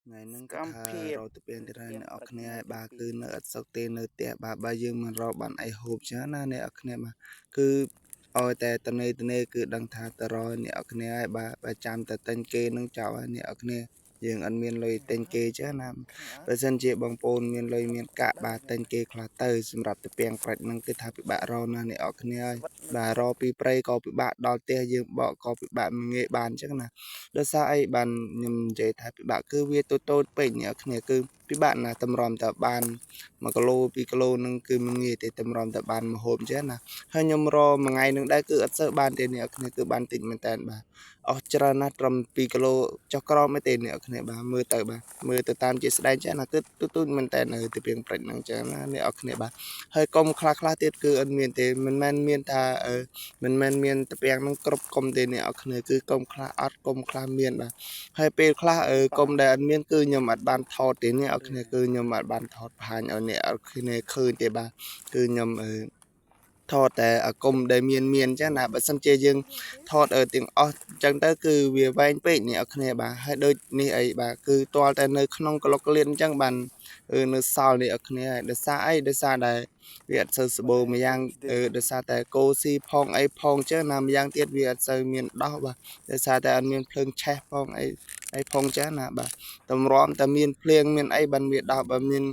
ngày nâng cái កំភៀ thà ប rồi tụi bên thì ra ទៀង nè ở ប្រាច់ này នៅទី bà 2 cứ nợ sau tiền nợ tiền bà dương mà rồi bạn ai hộp chứ nè ở này mà cứ ôiแต่ตอนนี้คือดังท่าตรอเนี่ยออกเนี่ยบาจามแต่เต็นเกนึงเจ้าเนี่ยออกเนี่ยยังอันเมียนเลยเต็นเกเจ้านำเปอร์เซ็นต์เจ็บบางปนเมียนเลยเมียนกะบาเต็นเกคลาเตอร์สำหรับตะเปียงปรัดนั่งคือทาปิบะรอนะเนี่ยออกเนี่ยบารอปีเปรย์ก็ปิบะดอลเตียยังบอกก็ปิบะมึงเงยบานจังนะโดยสายบานยมเจทาปิบะคือเวียโตเป็นเนี่ยออกเนี่ยคือปิบะนะตำรอมแต่บานมากะโลปีกะโลนึงคือมึงเงยแต่ตำรอมแต่บานมาโฮมเจ้านะ ហើយខ្ញុំរមួយថ្ងៃនឹងដែរគឺអត់សូវបានទេអ្នកគ្នាគឺបានតិចមែនតើបាទអស់ច្រើនណាស់ត្រឹម2គីឡូចុះក្រោមឯទេអ្នកគ្នាបាទមើលទៅបាទមើលទៅតាមជាស្ដែងចាស់ណាគឺទូចមែនតើនៅទីពីងព្រិចហ្នឹងចាណាអ្នកគ្នាបាទហើយកុំខ្លះទៀតគឺអត់មានទេមិនមែនមានថាមិនមែនមានតាពាំងហ្នឹងគ្រប់កុំទេអ្នកគ្នាគឺកុំខ្លះអត់កុំខ្លះមានបាទហើយពេលខ្លះកុំដែលអត់មានគឺខ្ញុំអត់បានថតទេអ្នកគ្នាគឺខ្ញុំអត់បានថតបង្ហាញឲ្យអ្នកគ្នាឃើញទេបាទគឺខ្ញុំថតតែអាគមដែលមានចឹងណាបើសិនជាយើងថតទាំងអស់ចឹងទៅគឺវាវែងពេកអ្នកគ្នាបាទហើយដូចនេះអីបាទគឺទាល់តែនៅក្នុងក្លុកក្លៀនចឹងបាននៅសល់អ្នកគ្នាហើយដោយសារអីដោយសារតែវាអត់សូវស្បូរម្យ៉ាងដោយសារតែគោស៊ីផងអីផងចឹងណាម្យ៉ាងទៀតវាអត់សូវមានដោះបាទដោយសារតែអត់មានភ្លើងឆេះផងអីផងចឹងណាបាទតម្រាំតែមានភ្លៀងមានអីបានវាដោះបើមាន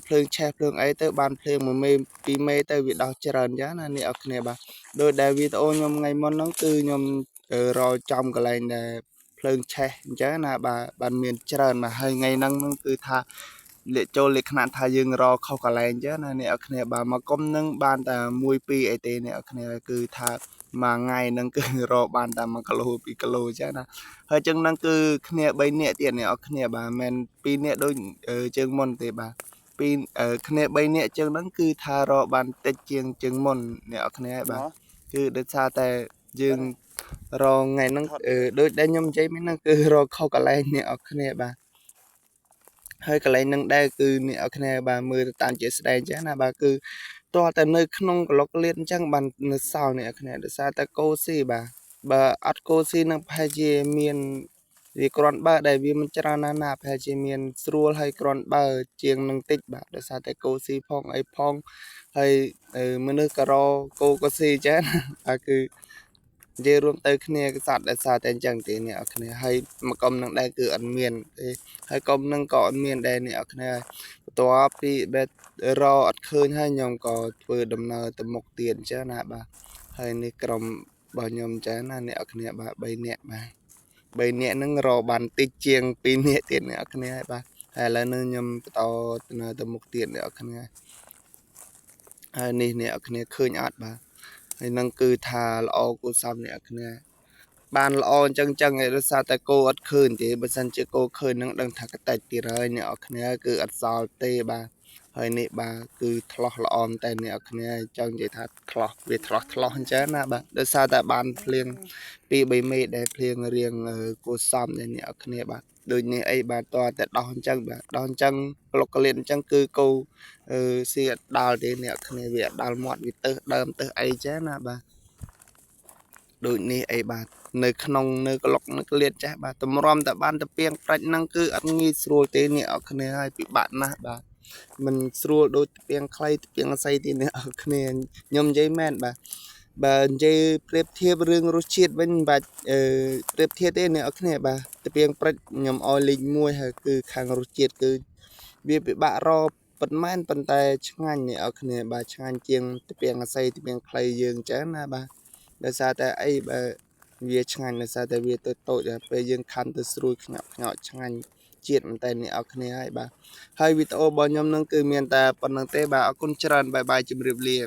ភ្លើងឆេះភ្លើងអីទៅបានភ្លៀង1មេ2មេទៅវាដោះច្រើនចឹងណាអ្នកគ្នាបាទដោយដែលវីដេអូខ្ញុំថ្ងៃមុនហ្នឹងគឺខ្ញុំរកចំកន្លែងដែលភ្លើងឆេះអញ្ចឹងណាបាទបានមានច្រើនបាទហើយថ្ងៃហ្នឹងគឺថាលាកចូលលក្ខណៈថាយើងរកខុសកន្លែងចឹងណាអ្នកគ្នាបាទមកគុំហ្នឹងបានតែ1 2អីទេអ្នកគ្នាគឺថាមួយថ្ងៃហ្នឹងគឺរកបានតែ1គីឡូ2គីឡូចឹងណាហើយចឹងហ្នឹងគឺគ្នា3នាក់ទៀតអ្នកគ្នាបាទមិនមែន2នាក់ដូចជើងមុនទេបាទពីគ្នា3នាក់ចឹងហ្នឹងគឺថារកបានតិចជាងមុនអ្នកគ្នាហើយបាទគឺដោយសារតែយើងរកថ្ងៃហ្នឹងដូចដែលខ្ញុំនិយាយមិញហ្នឹងគឺរកខុសកន្លែងអ្នកគ្នាបាទហើយកន្លែងហ្នឹងដែរគឺអ្នកគ្នាបាទមើលទៅតាមជាស្ដែងចឹងណាបាទគឺតើតែនៅក្នុងក្លុកលៀនអញ្ចឹងបាននៅសល់អ្នកគ្នាដោយសារតែគោស៊ីបាទបើអត់គោស៊ីនឹងប្រហែលជាមានវាគ្រាន់បើដែលវាមិនច្រើនណាស់ប្រហែលជាមានស្រួលហើយគ្រាន់បើជាងនឹងតិចបាទដោយសារតែគោស៊ីផងអីផងហើយមនុស្សក៏រកគោក៏ស៊ីចឹងបាទគឺនិយាយរួមទៅគ្នាសត្វដែលសារតែអញ្ចឹងទេអ្នកគ្នាហើយមកកុំនឹងដែរគឺអត់មានទេហើយកុំនឹងក៏អត់មានដែរអ្នកគ្នាបន្ទាប់ពីបែបរកអត់ឃើញហើយខ្ញុំក៏ធ្វើដំណើរទៅមុខទៀតអញ្ចឹងណាបាទហើយនេះក្រុមរបស់ខ្ញុំអញ្ចឹងណាអ្នកគ្នាបាទ3នាក់បាទ3នាក់ហ្នឹងរកបានតិចជាង2នាក់ទៀតអ្នកគ្នាហើយបាទហើយឥឡូវនេះខ្ញុំបន្តដំណើរទៅមុខទៀតអ្នកគ្នាហើយនេះអ្នកគ្នាឃើញអត់បាទហើយនឹងគឺថាល្អគួរសមអ្នកគ្នាបានល្អអញ្ចឹងឯងដោយសារតែគោអត់ឃើញទេបើសិនជាគោឃើញនឹងដឹងថាកតិចទៀតហើយអ្នកនរគ្នាគឺអត់សល់ទេបាទហើយនេះបាទគឺឆ្លោះល្អមែនតែអ្នកនរគ្នាចង់និយាយថាឆ្លោះវាឆ្លោះអញ្ចឹងណាបាទដោយសារតែបានភ្លៀង2 3មេដែលភ្លៀងរៀងគួរសមដែរអ្នកនរគ្នាបាទដូចនេះអីបាទតើតែដោះអញ្ចឹងបាទដោះអញ្ចឹងក្លុកក្លៀនអញ្ចឹងគឺគោស៊ីអត់ដាល់ទេអ្នកនរគ្នាវាអត់ដាល់មាត់វាទៅដើមទៅអីចឹងណាបាទដូចនេះអីបាទនៅក្នុងនៅក្លុកនៅក្លៀតចាស់បាទតម្រាំតែបានតែពីងប្រាច់ហ្នឹងគឺអត់ងាយស្រួលទេអ្នកនរគ្នាហើយពិបាកណាស់បាទមិនស្រួលដូចពីងខ្លីពីងអស័យទេអ្នកនរគ្នាខ្ញុំនិយាយមែនបាទបើនិយាយប្រៀបធៀបរឿងរសជាតិវិញមិនបាច់ប្រៀបធៀបទេអ្នកនរគ្នាបាទតាពីងព្រិចខ្ញុំឲ្យលេខ1ហើយគឺខាងរសជាតិគឺវាពិបាករកប៉ុន្មានប៉ុន្តែឆ្ងាញ់អ្នកនរគ្នាបាទឆ្ងាញ់ជាងតាពីងអស័យតាពីងខ្លីយើងអញ្ចឹងណាបាទដោយសារតែអីបើវាឆ្ងាញ់ដោយសារតែវាតូចពេលយើងខាំទៅស្រួយខ្ញក់ឆ្ងាញ់ជាតិមែនតើអ្នកនរគ្នាហើយបាទហើយវីដេអូរបស់ខ្ញុំនឹងគឺមានតែប៉ុណ្្នឹងទេបាទអរគុណច្រើនបាយបាយជម្រាបលា